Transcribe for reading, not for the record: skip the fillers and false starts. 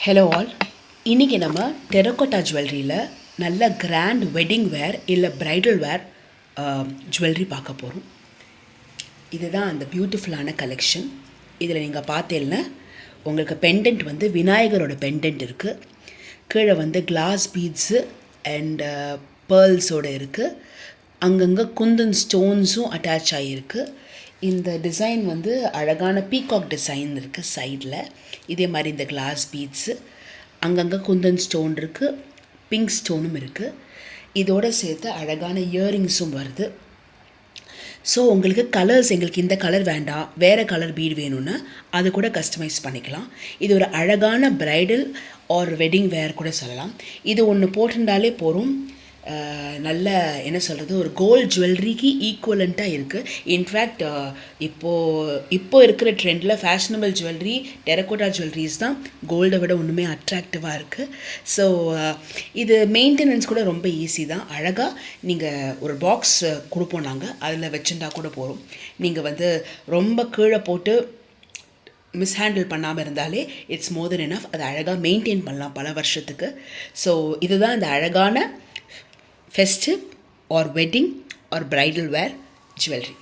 Hello all, இன்றைக்கி நம்ம terracotta ஜுவல்லரியில் நல்ல கிராண்ட் வெட்டிங் வேர் இல்லை ப்ரைடல் வேர் ஜுவல்லரி பார்க்க போகிறோம். இதுதான் அந்த பியூட்டிஃபுல்லான கலெக்ஷன். இதில் நீங்கள் பார்த்தீங்கன்னா உங்களுக்கு பெண்டன்ட் வந்து விநாயகரோட பெண்டன்ட் இருக்குது. கீழே வந்து கிளாஸ் பீட்ஸு அண்ட் பேர்ல்ஸோடு இருக்குது. அங்கங்கே குந்தன் ஸ்டோன்ஸும் அட்டாச் ஆகியிருக்கு. இந்த டிசைன் வந்து அழகான பீகாக் டிசைன் இருக்குது சைடில். இதே மாதிரி இந்த கிளாஸ் பீட்ஸு, அங்கங்கே குந்தன் ஸ்டோன் இருக்குது, பிங்க் ஸ்டோனும் இருக்குது. இதோடு சேர்த்து அழகான இயரிங்ஸும் வருது. ஸோ உங்களுக்கு கலர்ஸ், எங்களுக்கு இந்த கலர் வேண்டாம், வேறு கலர் பீட் வேணும்னா அது கூட கஸ்டமைஸ் பண்ணிக்கலாம். இது ஒரு அழகான ப்ரைடல் ஆர் வெட்டிங் வேர் கூட சொல்லலாம். இது ஒன்று போட்டிருந்தாலே போகிறோம். நல்ல என்ன சொல்கிறது, ஒரு கோல்டு ஜுவல்லரிக்கு ஈக்குவலண்ட்டாக இருக்குது. இன்ஃபேக்ட் இப்போது இருக்கிற ட்ரெண்டில் ஃபேஷனபிள் ஜுவல்லரி டெரக்கோட்டா ஜுவல்லரிஸ் தான் கோல்டை விட ஒன்றுமே அட்ராக்டிவாக இருக்குது. ஸோ இது மெயின்டெனன்ஸ் கூட ரொம்ப ஈஸி தான். அழகாக நீங்கள் ஒரு பாக்ஸ் கொடுப்போம் நாங்கள், அதில் வச்சுருந்தா கூட போகிறோம். நீங்கள் வந்து ரொம்ப கீழே போட்டு மிஸ்ஹேண்டில் பண்ணாமல் இருந்தாலே இட்ஸ் மோர் தென் எனஃப். அதை அழகாக மெயின்டைன் பண்ணலாம் பல வருஷத்துக்கு. ஸோ இதுதான் இந்த அழகான festive or wedding or bridal wear jewelry.